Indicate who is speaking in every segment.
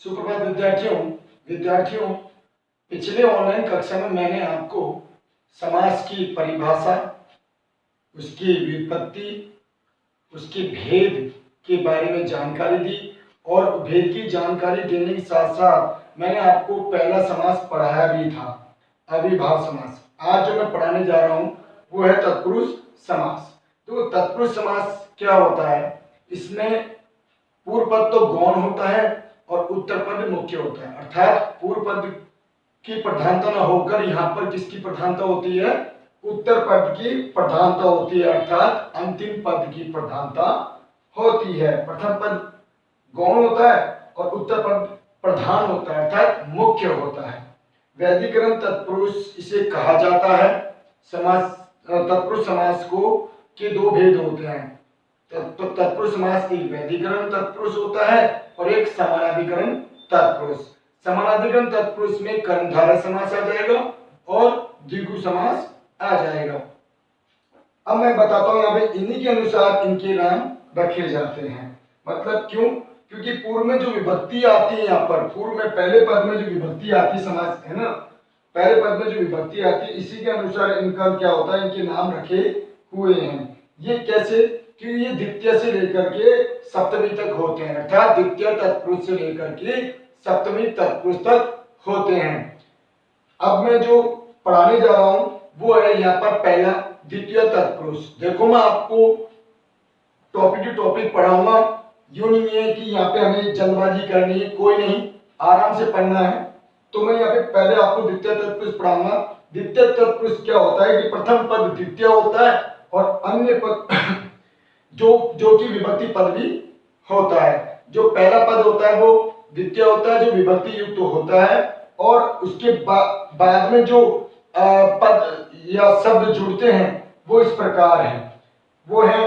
Speaker 1: सुप्रभात विद्यार्थियों पिछले ऑनलाइन कक्षा में मैंने आपको समास की परिभाषा, उसकी व्युत्पत्ति, उसके भेद के बारे में जानकारी दी और भेद की जानकारी देने के साथ साथ मैंने आपको पहला समास पढ़ाया भी था, अविभाव समास। आज जो मैं पढ़ाने जा रहा हूँ वो है तत्पुरुष समास। तो तत्पुरुष समास क्या होता है? इसमें पूर्व पद तो गौण होता है और उत्तर पद मुख्य होता है, अर्थात पूर्व पद की प्रधानता न होकर यहाँ पर किसकी प्रधानता होती है? उत्तर पद की प्रधानता होती है, अर्थात अंतिम पद की प्रधानता होती है। प्रथम पद गौण होता है और उत्तर पद प्रधान होता है, अर्थात मुख्य होता है। वैदिकरण तत्पुरुष इसे कहा जाता है। समास तत्पुरुष समास को के दो भेद होते हैं। तत्पुरुष समास एक वैदिकरण तत्पुरुष होता है और एक समानाधिकरण तत्पुरुष। समानाधिकरण तत्पुरुष में कर्मधारय समास आ जाएगा और द्विगु समास आ जाएगा। अब मैं बताता हूँ यहाँ पे इन्हीं के अनुसार इनके नाम रखे जाते हैं। मतलब क्यों? क्योंकि पूर्व में जो विभक्ति आती है, यहाँ पर पूर्व में पहले पद में जो विभक्ति आती है, समास है ना, पहले पद में जो विभक्ति आती है, इसी के अनुसार इनका क्या होता है, इनके नाम रखे हुए हैं। ये कैसे? कि ये द्वितीय से लेकर के सप्तमी तक होते हैं, अर्थात द्वितीय तत्पुरुष से लेकर के सप्तमी तत्पुरुष तक होते हैं। अब मैं जो पढ़ाने जा रहा हूं वो है यहाँ पर पहला द्वितीय तत्पुरुष। देखो मैं आपको टॉपिक टू टॉपिक पढ़ाऊंगा, यूं नहीं है कि यहाँ पे हमें जल्दबाजी करनी है, कोई नहीं, आराम से पढ़ना है। तो मैं यहाँ पे पहले आपको द्वितीय तत्पुरुष पढ़ाऊंगा। द्वितीय तत्पुरुष क्या होता है कि प्रथम पद द्वितीय होता है और अन्य पद जो कि विभक्ति पद भी होता है। जो पहला पद होता है वो द्वितीय होता है, जो विभक्ति युक्त होता है, और उसके बाद में जो पद या शब्द जुड़ते हैं वो इस प्रकार हैं। वो है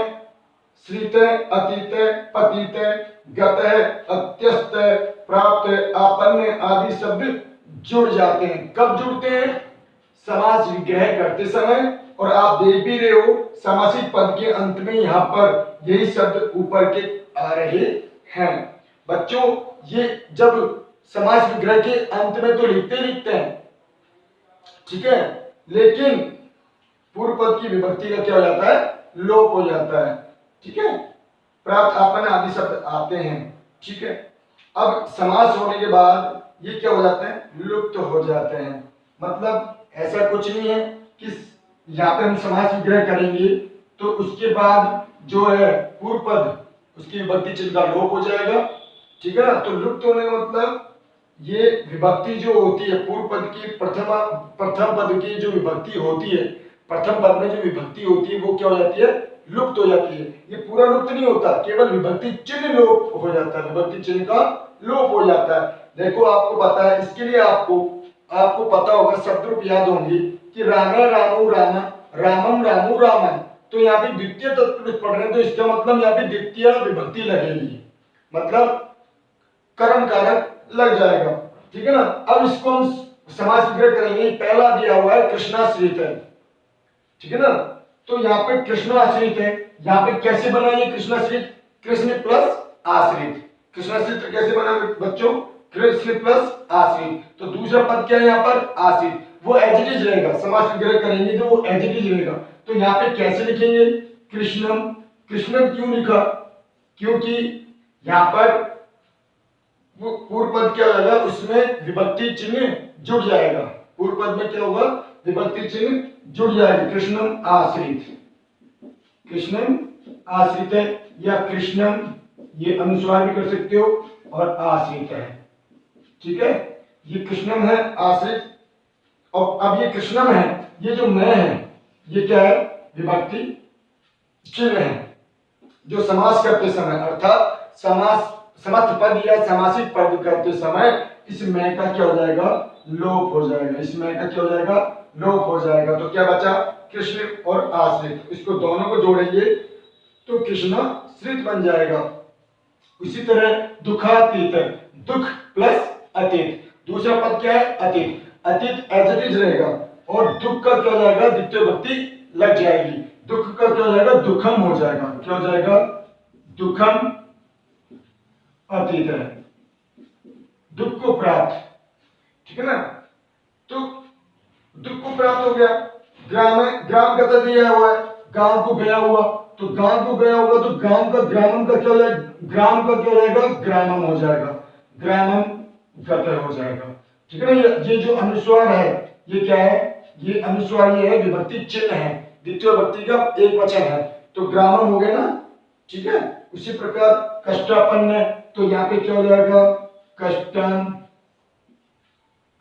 Speaker 1: श्रित, अतीत, पतित, गत, अत्यस्त, प्राप्त, आपन्न आदि शब्द जुड़ जाते हैं। कब जुड़ते हैं? समास विग्रह करते समय। और आप देख भी रहे हो समासिक पद के अंत में यहाँ पर यही शब्द ऊपर के आ रहे हैं। बच्चों ये जब समास विग्रह के अंत में तो लिखते हैं, ठीक है, लेकिन पूर्व पद की विभक्ति का क्या हो जाता है? लोप हो जाता है, ठीक है। प्राप्त, आपन्न आदि शब्द आते हैं, ठीक है। अब समास होने के बाद ये क्या हो जाते हैं? लुप्त हो जाते हैं। मतलब ऐसा कुछ नहीं है कि यहाँ पे हम समास विग्रह करेंगे तो उसके बाद जो है पूर्व पद उसकी विभक्ति चिन्ह का लोप हो जाएगा, ठीक है ना। तो लुप्त होने का मतलब ये विभक्ति जो होती है पूर्व पद की प्रथम पद की जो विभक्ति होती है, प्रथम पद में जो विभक्ति होती है वो क्या हो जाती है? लुप्त हो जाती है। ये पूरा लुप्त नहीं होता, केवल विभक्ति चिन्ह लोप हो जाता है, विभक्ति चिन्ह का लोप हो जाता है। देखो आपको पता है, इसके लिए आपको पता होगा, शब्द रूप याद होंगे कि रामा रामू रामा, रामम रामू रामन। तो यहाँ पे द्वितीय तत्पुरुष पढ़ रहे हैं तो इसका मतलब यहाँ पे द्वितीय विभक्ति लगेगी, मतलब कर्म कारक लग जाएगा, ठीक है ना। अब इसको हम समास विग्रह करेंगे। पहला दिया हुआ है कृष्णाश्रित है, ठीक है ना। तो यहाँ पे कृष्णाश्रित है, यहाँ पे कैसे बना ये कृष्णाश्रित? कृष्ण प्लस आश्रित। कृष्णाश्रित कैसे बना बच्चों? कृष्ण प्लस आश्रित। तो दूसरा पद क्या है यहाँ पर? आश्रित। वो एज इट इज रहेगा, समास विग्रह करेंगे तो वो एज इट इज रहेगा। तो यहाँ पे कैसे लिखेंगे? कृष्णम। कृष्णम क्यों लिखा? क्योंकि यहाँ पर वो पूर्व पद क्या होगा? उसमें विभक्ति चिन्ह जुड़ जाएगा। पूर्व पद में क्या होगा? विभक्ति चिन्ह जुड़ जाएगा। कृष्णम आश्रित, कृष्णम आश्रित है, या कृष्णम ये अनुस्वार भी कर सकते हो, और आश्रित है, ठीक है। ये कृष्णम है, आश्रित। और अब ये कृष्णम है, ये जो मैं है ये क्या है? विभक्ति चिन्ह है जो समास करते समय, अर्थात समास समर्थ पद या समासिक पद करते समय इस मैं का क्या हो जाएगा? लोप हो जाएगा। इस मैं का क्या हो जाएगा? लोप हो जाएगा। तो क्या बचा? कृष्ण और आश्रित। इसको दोनों को जोड़ेंगे तो कृष्णाश्रित बन जाएगा। इसी तरह दुखातीत, दुख प्लस अतीत। दूसरा पद क्या है? अतीत। अतीत एज इट इज रहेगा और दुख का क्या हो जाएगा? द्वितीय विभक्ति लग जाएगी। दुख का क्या हो जाएगा? दुखम हो जाएगा। क्या हो जाएगा? दुखम अतीत है। दुख को प्राप्त, ठीक है ना। तो दुख को प्राप्त हो गया, ग्राम है, ग्राम का दिया हुआ है, गांव को गया हुआ, तो गांव को गया होगा तो गांव का ग्रामम का क्या हो जाएगा, ग्राम का क्या हो जाएगा, ग्रामम हो जाएगा, ग्रामम गत हो जाएगा, ठीक है ना। ये जो अनुस्वार है ये क्या है, ये अनुस्वार ये है, विभक्ति चिन्ह है, द्वितीय विभक्ति का एक वचन है, तो ग्रामम हो गया ना, ठीक है। उसी प्रकार कष्टापन्न, तो यहाँ पे क्या हो जाएगा, कष्टम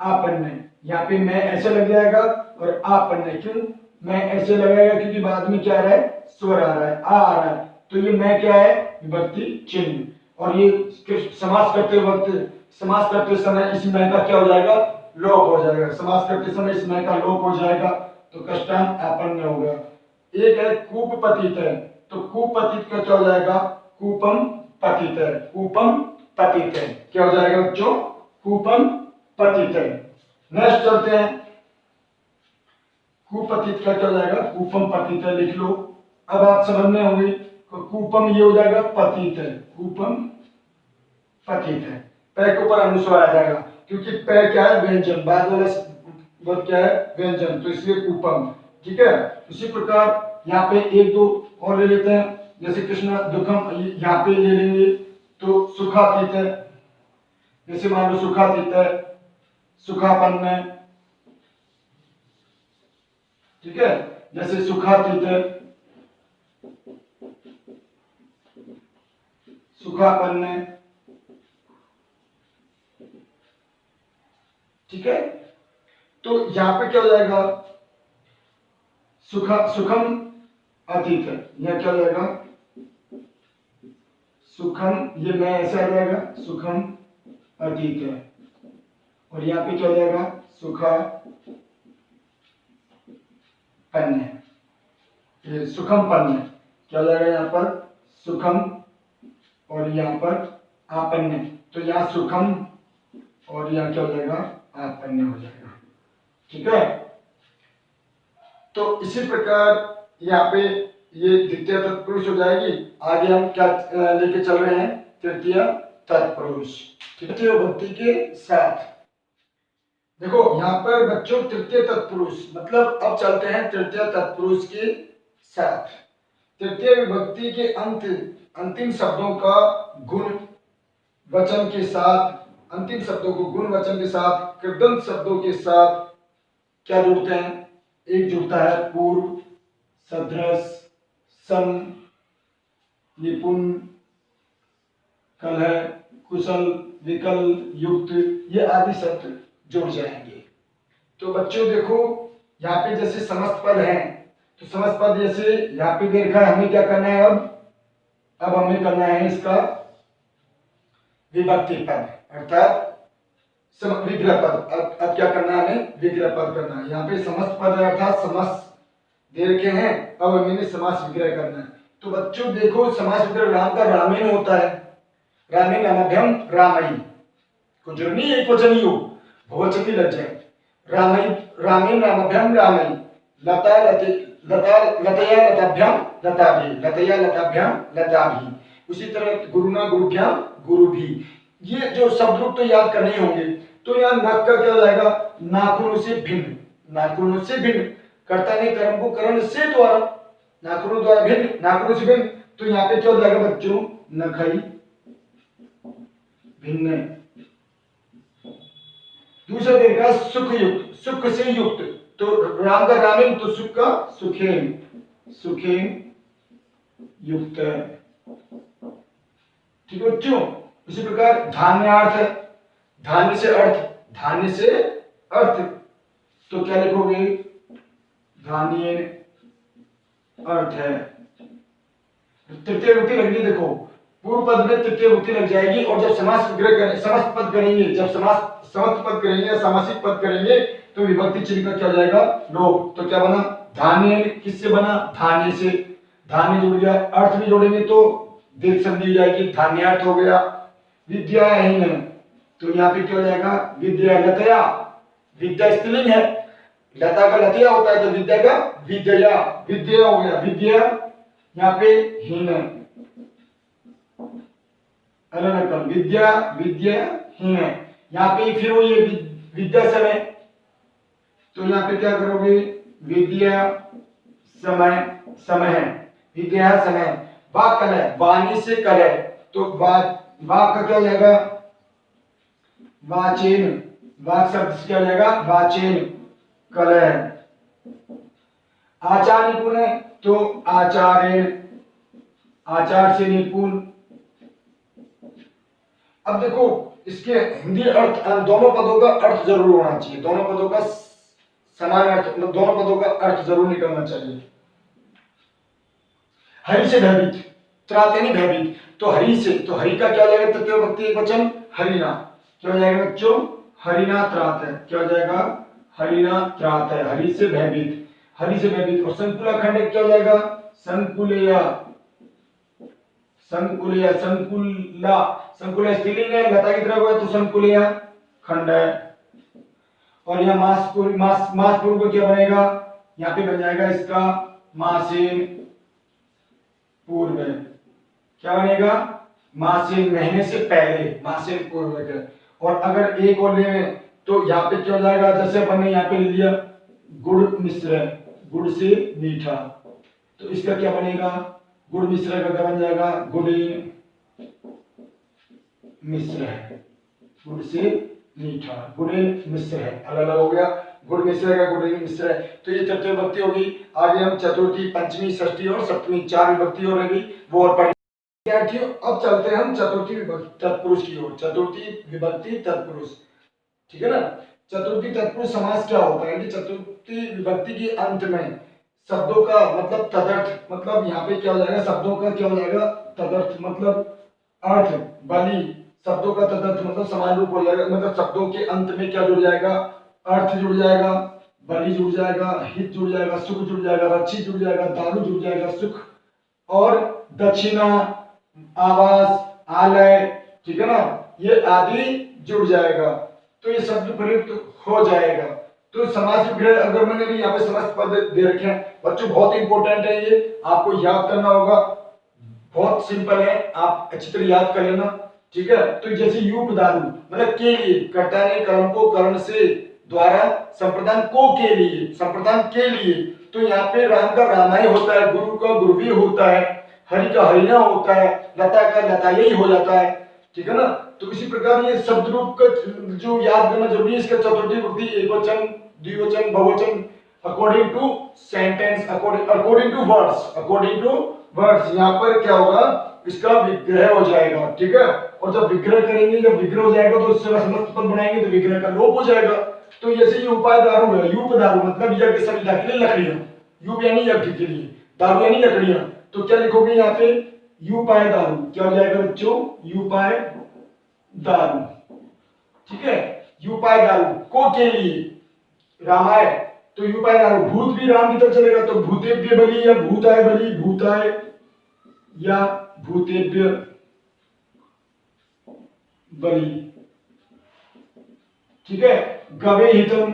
Speaker 1: आपन्न, यहाँ पे मैं ऐसे लग जाएगा और आपन्न, क्यों मैं ऐसे लगाएगा, क्योंकि बाद में क्या आ रहा है, स्वर आ रहा है, आ रहा है, तो ये मैं क्या है, विभक्ति चिन्ह। और ये समास करते वक्त, समास करते समय इस मैं का क्या हो जाएगा, लोप हो जाएगा, समास करते समय इस मैं का लोप हो जाएगा, तो कष्टान आपन्न होगा। एक है कूप पतित है, तो कूप पतित का क्या हो जाएगा, कूपम पतित है, कूपम पतित है, क्या हो जाएगा बच्चों, कूपम पतित है। नेक्स्ट चलते हैं, कुपतित का क्या हो जाएगा, कूपम पतित है, लिख लो। अब आप समझने होंगे, कूपम ये हो जाएगा पतित है, कूपम पतित है, पैर के ऊपर अनुस्वार आ जाएगा, क्योंकि पैर क्या है, व्यंजन, बाद वाला वर्ड क्या है, व्यंजन, तो इसलिए कूपम, ठीक है। उसी प्रकार यहाँ पे एक दो और ले लेते हैं, जैसे कृष्ण दुखम, यहाँ पे ले लेंगे तो सुखातीत है, जैसे मान लो सुखातीत है, सुखापन्न, ठीक है, जैसे सुखातीत है, सुखापन्न, ठीक है। तो यहां पे क्या हो जाएगा, सुखम अतीत है, यह क्या हो जाएगा, सुखम, ये मैं ऐसा आ जाएगा, सुखम अतीत है, और यहाँ पे क्या हो जाएगा, सुखा पन्न, ये सुखम पन्न, क्या हो जाएगा यहाँ पर, सुखम, और यहाँ पर आपन्न, तो यहाँ सुखम और यहाँ क्या हो जाएगा, आपन्न हो जाएगा, ठीक है। तो इसी प्रकार यहाँ पे ये द्वितीय तत्पुरुष हो जाएगी। आगे हम क्या लेके चल रहे हैं, तृतीय तत्पुरुष, तृतीय विभक्ति के साथ। देखो यहाँ पर बच्चों तृतीय तत्पुरुष मतलब, अब चलते हैं तृतीय तत्पुरुष के साथ। तृतीय विभक्ति के अंतिम शब्दों का गुण वचन के साथ, अंतिम शब्दों को गुण वचन के साथ, कृदंत शब्दों के साथ क्या जुड़ते हैं, एक जुड़ता है पूर्व, सदृश, सम, निपुण, कलह, कुशल, विकल, युक्त, ये आदि शब्द जुड़ जाएंगे। तो बच्चों देखो यहाँ पे जैसे समस्त पद हैं, तो समस्त पद जैसे यहाँ पे देखा है, हमें क्या करना है, अब हमें करना है इसका विभक्ति पद, अर्थात विग्रह पद। अब क्या करना है, हमें विग्रह पद करना है। यहाँ पे समस्त पद है अर्थात समास दे रखे हैं, अब हमें समास विग्रह करना है। तो बच्चों देखो समास विग्रह राम का रामेण होता है, रामेण रामाभ्याम रामई, कुछ नहीं एक वचन हो, बहुवचन भी लग जाए, रामई, रामेण रामाभ्याम रामई, लता लतया लताभ्याम लताभि, लतया लताभ्याम लताभि। उसी तरह गुरुना गुरुभ्याम गुरुभि। ये जो शब्द रूप तो याद करने होंगे। तो यहाँ नख का क्या हो जाएगा, नाखूनों से भिन्न, नाखूनों से भिन्न, कर्ता ने कर्म को करण से द्वारा, नाखूनों द्वारा भिन्न, नाखूनों से भिन्न, तो यहाँ पे क्या हो जाएगा बच्चों, नखई भिन्न। दूसरा देखा सुख युक्त, सुख से युक्त, तो राम का रामेण, तो सुख का सुखेन, सुखेन युक्त, ठीक है बच्चों। इसी प्रकार धान्यार्थ, धान्य से अर्थ, धान्य से अर्थ, तो क्या लिखोगे, धान्य अर्थ है। तृतीय विभक्ति लगनी, देखो पूर्व पद में तृतीय विभक्ति लग जाएगी, और जब समास विग्रह करें, समस्त पद करेंगे, जब समस्त पद करेंगे या सामासिक पद करेंगे, तो विभक्ति चिन्ह का क्या हो जाएगा, लोप। तो क्या बना, धान्य किससे बना, धान्य से, धान्य जुड़ गया, अर्थ भी जोड़ेंगे तो दीर्घ संधि हो जाएगी, धान्यार्थ हो गया। विद्याहीन, तो यहाँ पे क्या हो जाएगा, विद्या, लतया, विद्या स्त्रीलिंग है, लता का लतया होता है, तो विद्या का विद्या, विद्या हो गया, विद्या, यहाँ पे हीन, अलग विद्या, विद्या हीन, यहाँ पे फिर वो ये विद्या समय, तो यहाँ पे क्या करोगे, विद्या समय, समय विद्या समय। वाक कलय, वाणी से कलय, तो वाक का क्या हो जाएगा, वाचेन, वाक शब्द से क्या हो जाएगा, वाचेन कलय। आचार निपुण है तो आचार्य, आचार से निपुण। अब देखो इसके हिंदी अर्थ, दोनों पदों का अर्थ जरूर होना चाहिए, दोनों पदों का समान अर्थ, मतलब दोनों पदों का अर्थ जरूर निकलना चाहिए। हरि से भयभीत, त्राते नहीं भयभीत, तो हरि से, तो हरि का क्या हो जाएगा, तृतीय विभक्ति एकवचन हरिना, क्या हो जाएगा बच्चों, हरिना त्रात है, क्या हो जाएगा, हरिना त्रात है, हरि से भयभीत, हरि से भयभीत। और संकुला खंड क्या हो जाएगा, संकुलेया, संकुलेया, संकुला, संकुला स्त्रीलिंग है, लता की तरह हुआ तो संकुलेया खंड है। और यहाँ मास पूर्व क्या बनेगा, यहाँ पे बन जाएगा इसका मासेन पूर्व, क्या बनेगा, मासेन महीने से पहले, मासेन पूर्व। और अगर एक और ले तो यहाँ पे क्या हो जाएगा, जैसे अपन ने यहाँ पे ले लिया गुड़ मिश्र, गुड़ से मीठा, तो इसका क्या बनेगा, गुड़ मिश्र का क्या बन जाएगा, गुड़ीन मिश्र है, गुड़ से मीठा, गुड़ीन मिश्र है, अलग अलग हो गया, गुड़ मिश्र का गुड़ीन मिश्र है। तो ये तृतीय विभक्ति होगी। आगे हम चतुर्थी, पंचमी, षष्ठी और सप्तमी 4 विभक्ति हो रही, वो और पढ़ेंगे। विद्यार्थियों अब चलते हैं हम चतुर्थी विभक्ति तत्पुरुष की ओर, चतुर्थी विभक्ति तत्पुरुष, ठीक है ना। चतुर्थी तत्पुरुष समास क्या होता है कि चतुर्थी विभक्ति के अंत में शब्दों का मतलब तदर्थ, मतलब यहाँ पे क्या हो जाएगा, शब्दों का क्या हो जाएगा, तदर्थ मतलब अर्थ, बलि, शब्दों का तदर्थ मतलब समान रूप हो जाएगा, मतलब शब्दों के अंत में क्या जुड़ जाएगा, अर्थ जुड़ जाएगा, बलि जुड़ जाएगा, हित जुड़ जाएगा, सुख जुड़ जाएगा, रक्षित जुड़ जाएगा, दारू जुड़ जाएगा, सुख और दक्षिणा, आवास, आलय, ठीक है ना, ये आदि जुड़ जाएगा, तो ये शब्द प्रयुक्त हो जाएगा। तो समास विग्रह, अगर मैंने भी यहाँ पे समास पद दे रखे हैं बच्चों, बहुत इंपॉर्टेंट है, ये आपको याद करना होगा, बहुत सिंपल है, आप अच्छी तरह याद कर लेना, ठीक है। तो जैसे यूप दारू मतलब के लिए, कर्ता ने कर्म को कर्ण से द्वारा संप्रदान को के लिए, संप्रदान के लिए, तो यहाँ पे राम का रामाय होता है, गुरु का गुरुवी होता है, हरि का हरिना होता है, लता का लतायी हो जाता है, ठीक है ना। तो इसी प्रकार ये शब्द रूप का जो याद करना जरूरी है, इसका चतुर्थी विभक्ति एकवचन, द्विवचन, बहुवचन, according to sentence, according to words, according to words, यहाँ पर क्या होगा, इसका विग्रह हो जाएगा, ठीक है। और जब विग्रह करेंगे, जब विग्रह हो जाएगा तो उससे समस्त पद बनाएंगे तो विग्रह का लोप हो जाएगा। तो जैसे ये उपाय दारू है, यूप दारू मतलब यज्ञ संविधा के लिए लकड़ियां, यूप यानी यज्ञ के लिए, दारू यानी लकड़ियां, तो क्या लिखोगे यहाँ पे, यूपाय दारू, क्या हो जाएगा बच्चों, यूपाय दारू, ठीक है। यूपाय दारू को के लिए, रामाय, तो यूपाय दारू, भूत भी राम की तरफ चलेगा, तो भूतेभ्य बलि या भूताय बलि, भूताय या भूतेभ्य बलि, ठीक है। गवे हितम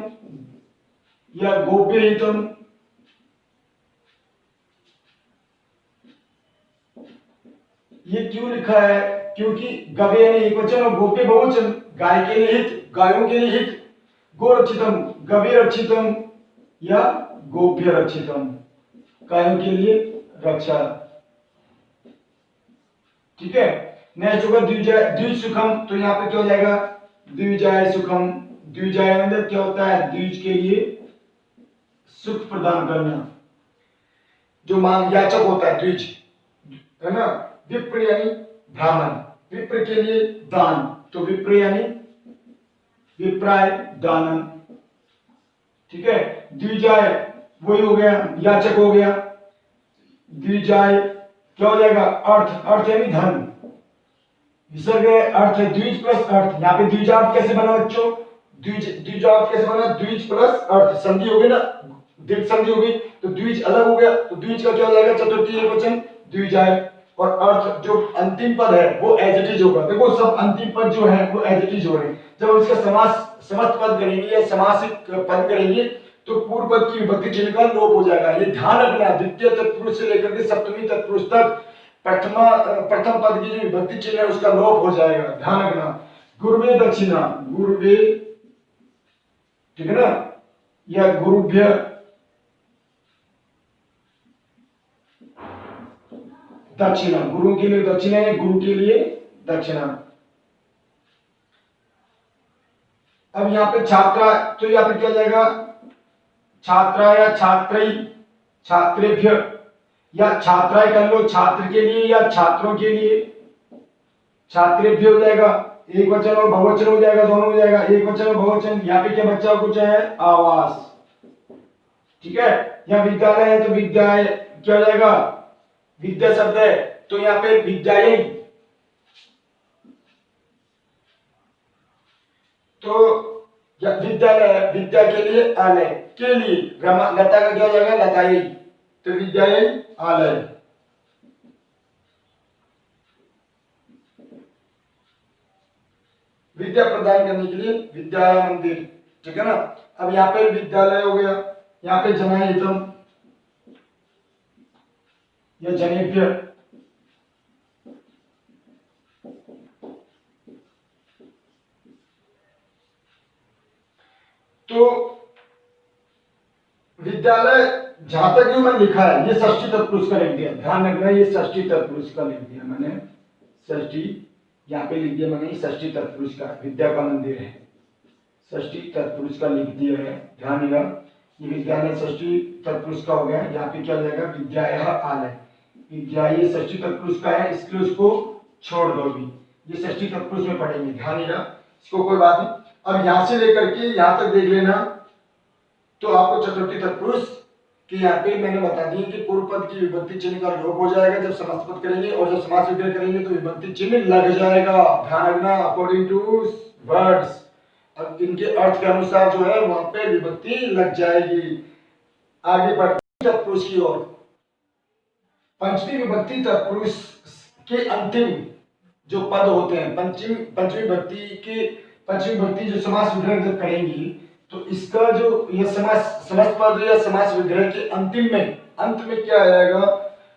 Speaker 1: या गोप्य हितम, ये क्यों लिखा है, क्योंकि गवे यानी एकवचन और गोप्य बहुवचन, गाय के लिए हित, गायों के लिए हित, गोरक्षितम, गवे रक्षितम या गोप्य रक्षितम, गायों के लिए रक्षा, ठीक है। नेक्स्ट होगा द्विजय, द्विज सुखम, तो यहाँ पे क्या हो जाएगा, द्विजय सुखम, द्विजय मतलब क्या होता है, द्विज के लिए सुख प्रदान करना, जो मांग याचक होता है द्विज, है ना। विप्र यानी ब्राह्मण, विप्र के लिए दान, तो विप्र यानी विप्राय दानन, ठीक है। द्विजाय वही हो गया, याचक हो गया, द्विजाय क्या हो जाएगा, अर्थ, अर्थ यानी धन, विसर्ग अर्थ है, द्विज प्लस अर्थ, यहाँ पे द्विजार्थ कैसे बना बच्चों, द्विजार्थ कैसे बना, द्विज प्लस अर्थ, संधि हो गई ना, दीर्घ संधि हो गई, तो द्विज अलग हो गया, तो द्विज का क्या हो जाएगा, चतुर्थी एकवचन द्विजाय, और अर्थ जो अंतिम पद है वो एज इट इज होगा। देखो सब अंतिम पद जो है वो एज इट इज हो रहे हैं, जब इसका समास समस्त पद करेंगे या समासिक पद करेंगे तो पूर्व पद की विभक्ति चिन्ह का लोप हो जाएगा, ये ध्यान रखना। द्वितीय तत्पुरुष से लेकर के सप्तमी तत्पुरुष तक प्रथम पद की जो विभक्ति चिन्ह है उसका लोप हो जाएगा, ध्यान रखना। गुरुवे दक्षिणा, गुरुवे, ठीक है ना, या गुरुभ्य दक्षिणा, गुरु के लिए दक्षिणा या गुरु के लिए दक्षिणा। अब यहाँ पे छात्रा, तो यहाँ पे क्या जाएगा, छात्रा या छात्रई, छात्रेभ्य, या छात्राएं कर लो, छात्र के लिए या छात्रों के लिए, छात्रेभ्य हो जाएगा, एक वचन और बहुवचन हो जाएगा, दोनों हो जाएगा, एक वचन और बहुवचन। यहाँ पे क्या बच्चा कुछ है, आवास, ठीक है। या विद्यालय है तो विद्यालय क्या हो जाएगा, विद्या शब्द है तो यहाँ पे विद्यालय, तो विद्यालय, विद्या के लिए आलय, के लिए लता का क्या हो जाएगा, लताई, तो विद्यालय आलय। विद्या प्रदान करने के लिए विद्या मंदिर, ठीक है ना। अब यहाँ पे विद्यालय हो गया, यहाँ पे जनायतम या जनेभ्य, तो विद्यालय जहां तक मैंने लिखा है ये षष्ठी तत्पुरुष का लिख दिया, ध्यान रखना ये षष्ठी तत्पुरुष का लिख दिया मैंने, षष्ठी यहाँ पे लिख दिया मैंने, षष्ठी तत्पुरुष का, विद्या का मंदिर है, षष्ठी तत्पुरुष का लिख दिया है, ध्यान देगा। ये विद्यालय षष्ठी तत्पुरुष का हो गया, यहाँ पे क्या हो जाएगा, विद्यायः आलय, विद्या ये षष्ठी तत्पुरुष का है, इसलिए उसको छोड़ दो अभी, ये षष्ठी तत्पुरुष में पढ़ेंगे, ध्यान देगा, इसको कोई बात नहीं। अब यहाँ से लेकर के यहाँ तक देख लेना, तो आपको चतुर्थी तत्पुरुष कि यहाँ पे मैंने बता दिया कि पूर्व पद की विभक्ति चिन्ह का लोप हो जाएगा जब समास पद करेंगे, और जब समास विग्रह करेंगे तो विभक्ति चिन्ह लग जाएगा, ध्यान रखना, अकॉर्डिंग टू वर्ड्स। अब इनके अर्थ के अनुसार जो है वहां पे विभक्ति लग जाएगी। आगे बढ़ते तत्पुरुष की ओर। पंचमी विभक्ति तत्पुरुष के अंतिम जो पद होते हैं, पंचमी विभक्ति जो समास विग्रह जब करेंगी तो इसका जो यह समास पद या समास विग्रह के अंत में क्या आएगा,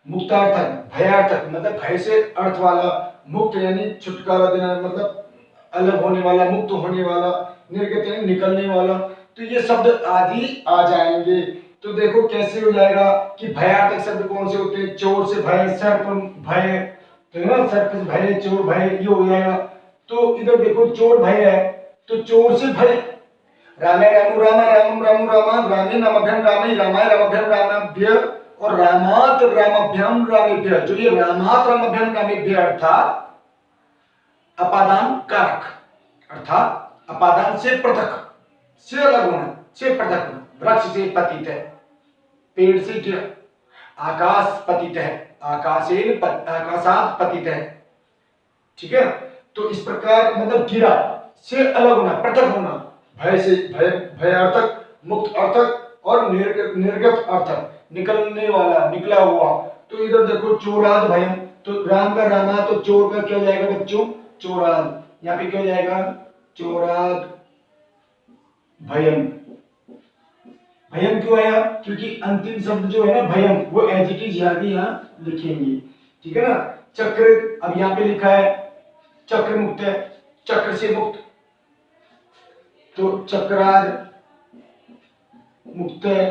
Speaker 1: मुक्तार्थक, भयार्थक, मतलब भय से अर्थ वाला, मुक्त यानी छुटकारा देना, मतलब अलग होने वाला, मुक्त होने वाला, निर्गत यानी निकलने वाला, तो ये शब्द आदि आ जाएंगे। तो देखो कैसे हो जाएगा कि भयार्थक शब्द कौन से होते हैं, चोर से भय, सर्प भय, तो ना सर्प से भय, चोर भय, ये हो जाएगा। तो इधर देखो चोर भय है तो चोर से भय, रामे रामु रामा रामम रामु रामा, रामे नामभ्यम रामे रामाय रामभ्यम रामाभ्य, और रामात रामभ्यम रामेभ्य, जो ये रामात रामभ्यम रामेभ्य अर्थात अपादान कारक, अर्थात अपादान से पृथक, से अलग होना, से पृथक होना, वृक्ष से पतित है, पेड़ से गिरा, आकाश पतित है, आकाशात पतित है, ठीक है। तो इस प्रकार मतलब गिरा से अलग होना, पृथक होना, भय से भयार्थक, मुक्त अर्थक और निर्गत अर्थक, निकलने वाला, निकला हुआ। तो इधर देखो चोराद भयम, तो राम का रामा, तो चोर का क्या हो जाएगा बच्चों, चोराद, यहाँ पे क्या हो जाएगा, चोराद भयम। भयम क्यों आया, क्योंकि अंतिम शब्द जो है ना भयम, वो एडजेक्टिव यहाँ लिखेंगे, ठीक है ना। चक्र, अब यहाँ पे लिखा है चक्र मुक्त है, चक्र से मुक्त, तो चक्राद मुक्त है,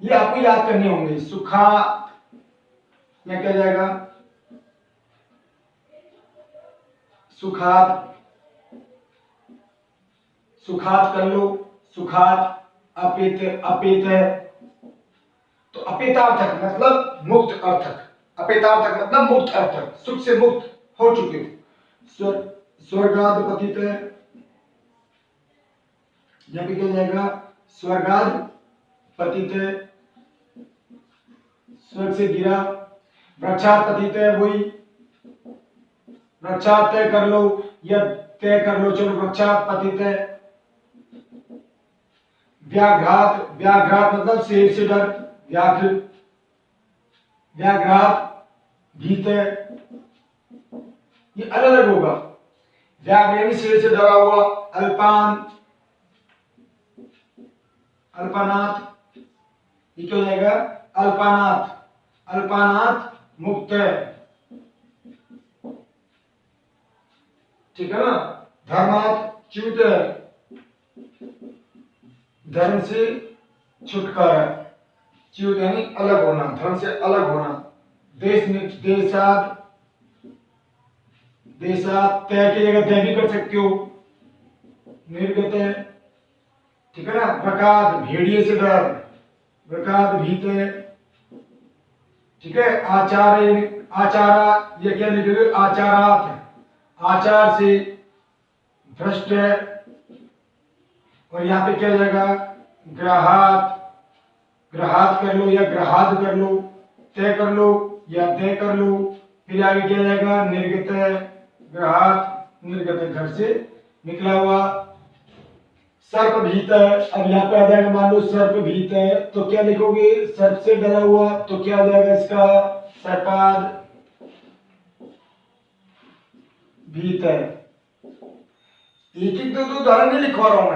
Speaker 1: ये आपको याद करने होंगे। सुखा, यह क्या जाएगा, सुखात, सुखात कर लो, सुखात, अपेत, अपेत है, तो अपेतार्थक मतलब मुक्त अर्थक, अपेतार्थक मतलब मुक्त अर्थक, सुख से मुक्त हो चुके हो। स्वर्गाद पतित है, यहाँ पे क्या जाएगा, स्वर्गाद पतित है, स्वर्ग से गिरा। वृक्षात पतित है, वही वृक्षात तय कर लो या तय कर लो, चलो वृक्षात पतित है। व्याघ्रात, व्याघ्रात मतलब शेर से डर, व्याघ्र, व्याघ्रात भीत है, ये अलग अलग होगा। व्याघ्र यानी शेर से डरा हुआ। अल्पान, अल्पानाथ, ये क्या हो जाएगा, अल्पानाथ, अल्पानाथ मुक्त है, ठीक है ना। धर्मात् च्युत, धर्म से छुटकारा, च्युत यानी अलग होना, धर्म से अलग होना। देश देशात, देशात तय की जगह तय भी कर सकते हो, निर्गत है, ठीक है ना। प्रकाद भेड़िए से डर, प्रकाद भीत है, ठीक है। आचार्य, आचारा ये क्या लिखोगे, आचारात, आचार से भ्रष्ट है। और यहाँ पे क्या हो जाएगा, ग्राहात, ग्राहात कर लो या ग्राहात कर लो, तय कर लो या तय कर लो। फिर आगे क्या जाएगा, निर्गत है, ग्राहात निर्गत है, घर से निकला हुआ। सर्प भीत है, अब यहाँ पे आ जाएगा, मान लो सर्प भीत है तो क्या लिखोगे, सर्प से डरा हुआ, तो क्या हो जाएगा इसका, सर्पाद भीत है। एक एक दो दो उदाहरण नहीं लिखवा रहा हूं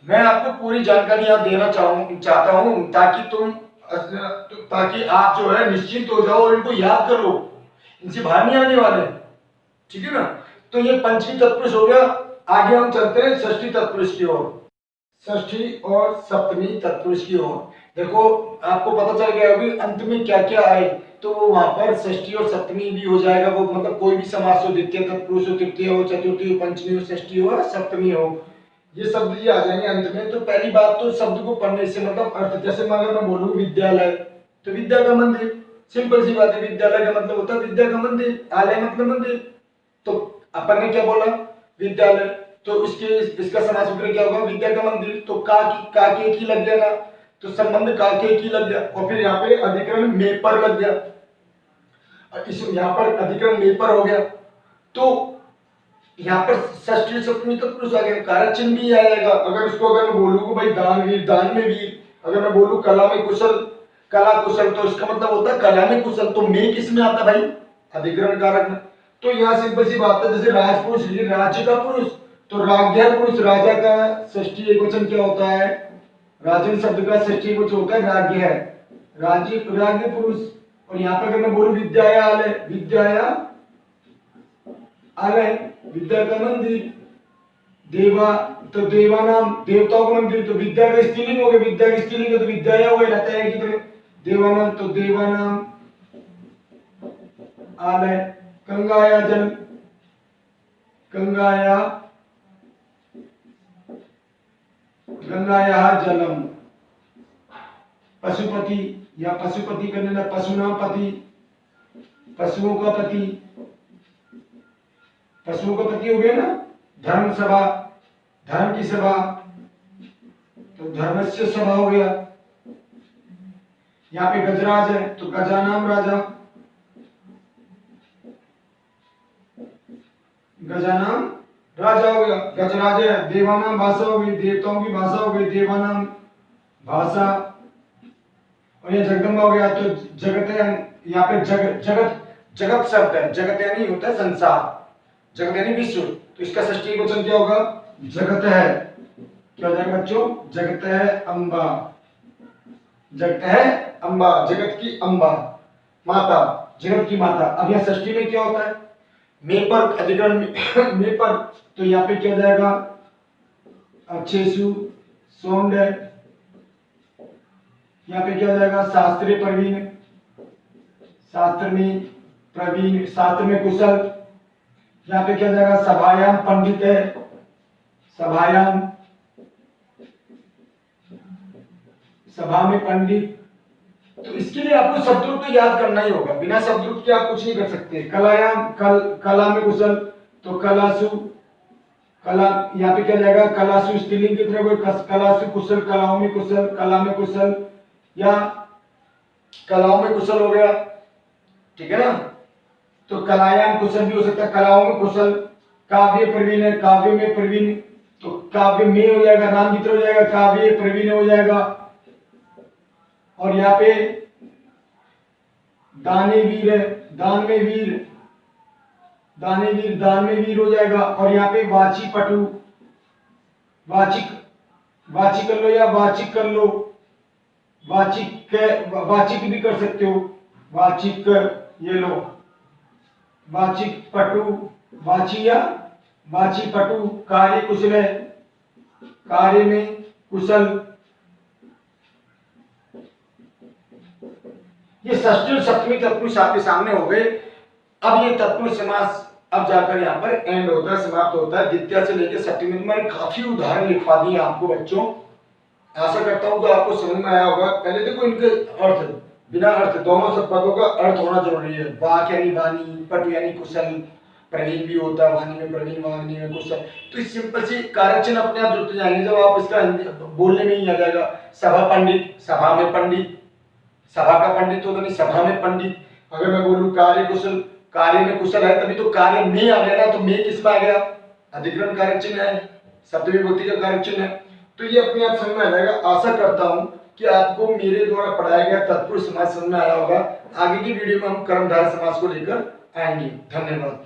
Speaker 1: मैं आपको पूरी जानकारी यहाँ देना चाहता हूं ताकि आप जो है निश्चिंत हो जाओ और इनको याद कर लो, इनसे बाहर नहीं आने वाले, ठीक है ना। तो ये पंचमी तत्पुरुष हो गया। आगे हम चलते हैं षष्ठी तत्पुरुष की ओर, षष्ठी और सप्तमी तत्पुरुष की ओर। देखो आपको पता चल गया अभी अंत में क्या क्या आए, तो वो वहां पर षष्ठी और सप्तमी भी हो जाएगा। वो मतलब कोई भी समास हो, द्वितीय तत्पुरुष हो, तृतीय हो, चतुर्थी हो, पंचमी हो, षष्ठी हो, सप्तमी हो, ये शब्द ये आ जाएंगे अंत में। तो पहली बात तो शब्द को पढ़ने से मतलब अर्थ, जैसे अगर मैं बोलूं विद्यालय, तो विद्या का मंदिर, सिंपल सी बात है। विद्यालय का मतलब होता है विद्या का मंदिर, आलय मतलब मंदिर। तो अपन ने क्या बोला, विद्यालय, तो इसका समास सूत्र क्या होगा, विद्या का मंदिर। तो का के की लग गया ना, तो संबंध का के की लग गया, और फिर यहाँ पे अधिकरण में पर लग गया, और इस यहाँ पर अधिकरण में पर हो गया। तो यहाँ पर षष्ठी सप्तमी तत्पुरुष आ गया, कारक चिन्ह भी आएगा। अगर इसको अगर मैं बोलूँ भाई दानवीर, दान में वीर, अगर मैं बोलूँ कला में कुशल, कला कुशल, तो इसका मतलब होता है कला में कुशल। तो में किस में आता है भाई, अधिकरण कारक में। तो यहाँ सिंपल सी बात है, जैसे राजपुरुष, राज्य का पुरुष, तो राज्य पुरुष, राजा का षष्ठी एकवचन क्या होता है, राजन शब्द का षष्ठी एकवचन होता है राज्य है, राज्य पुरुष। और यहाँ पर अगर मैं बोलूँ विद्यालय, आलय, विद्या का मंदिर, देवा, तो देवा नाम देवताओं का मंदिर, तो विद्या का स्त्रीलिंग हो गया, विद्या का स्त्रीलिंग तो विद्या हो गया, रहता है कि देवा नाम, तो देवा नाम आलय। गंगाया जल, गंगाया जलम। पशुपति या पशुपति करने ना, पशुनाम पति, पशुओं का पति, पशुओं का पति हो गया ना। धर्म सभा, धर्म की सभा, तो धर्मस्य सभा हो गया। यहाँ पे गजराज है, तो गजानाम राजा, गजानाम राजा हो गया, गजराज है। देवानाम भाषा हो गई, देवताओं की भाषा हो गई, देवानाम भाषा। और ये जगदम्बा हो गया, तो जगत है, यहाँ पे जगत शब्द है, जगत यानी होता है संसार, जगत यानी विश्व। तो इसका षष्ठी वचन क्या होगा, जगत है। क्या हो जाएगा बच्चों, जगत है अम्बा, जगत है अम्बा, जगत की अम्बा, माता, जगत की माता। अब यहाँ षष्ठी में क्या होता है, में पर अधिकरण में पर, तो यहाँ पे क्या जाएगा, अच्छेसु सोंड, यहाँ पे क्या जाएगा, शास्त्रीय प्रवीण, शास्त्र में प्रवीण, शास्त्र में कुशल। यहाँ पे क्या जाएगा, सभायाम पंडित है, सभायाम, सभा में पंडित। तो इसके लिए आपको शब्दरूप तो याद करना ही होगा, बिना शब्दरूप के आप कुछ नहीं कर सकते। कलायाम, कला में कुशल, तो कलासु, कला, यहाँ पे क्या जाएगा, कलासु स्त्रीलिंग की तरह, कोई कलासु कुशल, कलाओं में कुशल, कला में कुशल, या कलाओं में कुशल हो गया, ठीक है ना। तो कलायाम कुशल भी हो सकता है, कलाओं में कुशल। काव्य प्रवीण है, काव्य में प्रवीण, तो काव्य में हो जाएगा, नाम की तरह हो जाएगा, काव्य प्रवीण हो जाएगा। और यहाँ पे दाने वीर है, दान में वीर, दाने वीर, दान में वीर हो जाएगा। और यहाँ पे वाची पटु, वाचिक, वाचिक कर लो या वाचिक कर लो, वाचिक भी कर सकते हो, वाचिक, ये लो, वाचिक पटु, वाची या वाची पटु कार्य कुशल, कार्य में कुशल। ये षष्ठी और सप्तमी तत्पुरुष आपके सामने हो गए। अब ये तत्पुरुष समास अब जाकर यहाँ पर एंड होता है, समाप्त होता है। द्वितीय से लेकर सप्तमी में मैंने काफी उदाहरण लिखवा दिए आपको बच्चों। आशा करता हूँ कि आपको समझ में आया होगा। पहले देखो इनके अर्थ, बिना अर्थ दोनों सब पदों का अर्थ होना जरूरी है। वाक यानी वाणी, पटु यानी कुशल, प्रवीण भी होता है, वाणी में प्रवीण, वाणी में कुशल। तो इस सिंपल सी कारक चिन्ह अपने आप जुड़ते जाएंगे जब आप इसका बोलने में ही आ जाएगा। सभा पंडित, सभा में पंडित, सभा का पंडित होता नहीं, सभा में पंडित। अगर मैं बोलूं कार्य कुशल, कार्य में कुशल है तभी तो कार्य में आ गया ना, तो में किस में आ गया? अधिकरण कारक चिन्ह है, सप्तमी विभक्ति का कारक चिन्ह है। तो ये अपने आप समझ में आ जाएगा। आशा करता हूं कि आपको मेरे द्वारा पढ़ाया गया तत्पुरुष समास समझ में आया होगा। आगे की वीडियो में हम कर्मधारय समास को लेकर आएंगे। धन्यवाद।